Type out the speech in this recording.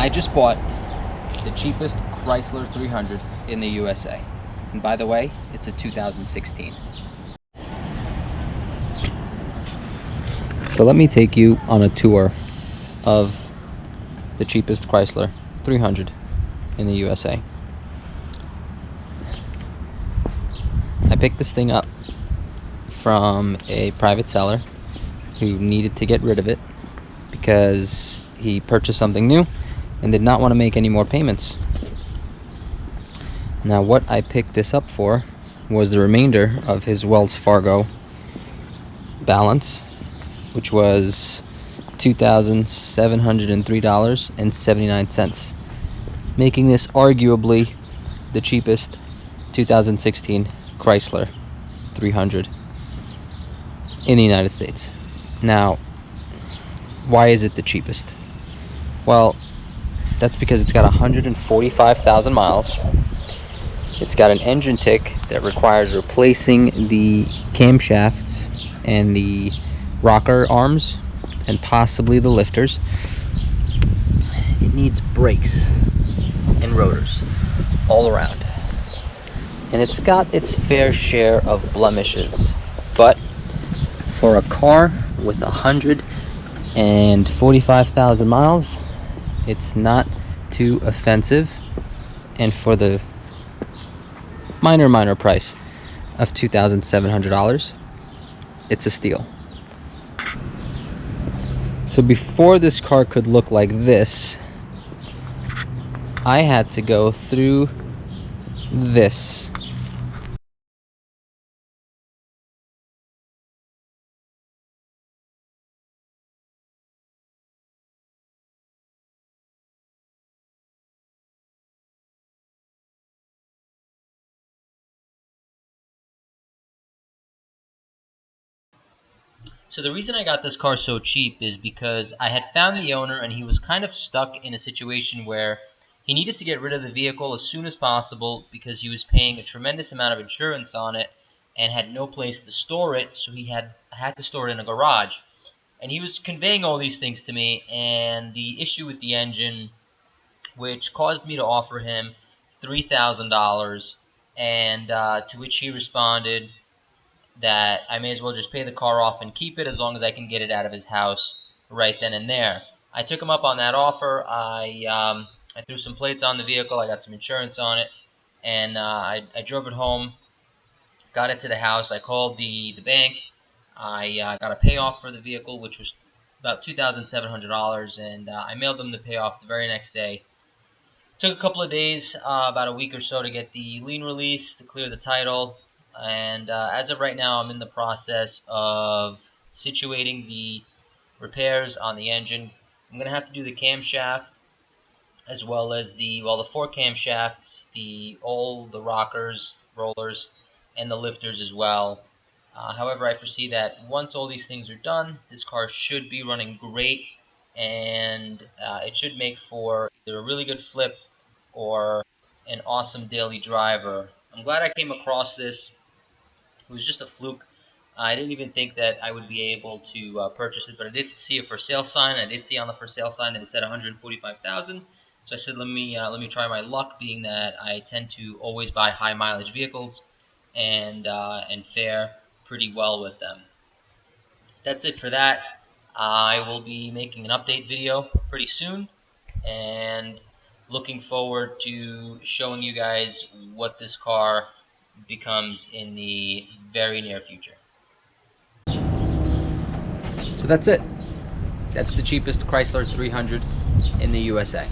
I just bought the cheapest Chrysler 300 in the USA. And by the way, it's a 2016. So let me take you on a tour of the cheapest Chrysler 300 in the USA. I picked this thing up from a private seller who needed to get rid of it because he purchased something new and did not want to make any more payments. Now, what I picked this up for was the remainder of his Wells Fargo balance, which was $2,703.79, making this arguably the cheapest 2016 Chrysler 300 in the United States. Now, why is it the cheapest? Well, that's because it's got 145,000 miles. It's got an engine tick that requires replacing the camshafts and the rocker arms and possibly the lifters. It needs brakes and rotors all around. And it's got its fair share of blemishes. But for a car with 145,000 miles, it's not too offensive. And for the minor price of $2,700, it's a steal. So before this car could look like this, I had to go through this. So the reason I got this car so cheap is because I had found the owner and he was kind of stuck in a situation where he needed to get rid of the vehicle as soon as possible because he was paying a tremendous amount of insurance on it and had no place to store it, so he had to store it in a garage. And he was conveying all these things to me, and the issue with the engine, which caused me to offer him $3,000, and to which he responded that I may as well just pay the car off and keep it as long as I can get it out of his house right then and there. I took him up on that offer. I threw some plates on the vehicle. I got some insurance on it, and I drove it home, got it to the house. I called the bank. I got a payoff for the vehicle, which was about $2,700, and I mailed them the payoff the very next day. Took a couple of days, about a week or so, to get the lien release, to clear the title. And as of right now, I'm in the process of situating the repairs on the engine. I'm going to have to do the camshaft as well as the four camshafts, all the rockers, rollers, and the lifters as well. However, I foresee that once all these things are done, this car should be running great, and it should make for either a really good flip or an awesome daily driver. I'm glad I came across this. It was just a fluke. I didn't even think that I would be able to purchase it, but I did see a for sale sign. I did see on the for sale sign that it said 145,000. So I said, let me try my luck, being that I tend to always buy high mileage vehicles and fare pretty well with them. That's it for that. I will be making an update video pretty soon, and looking forward to showing you guys what this car becomes in the very near future. So that's it. That's the cheapest Chrysler 300 in the USA.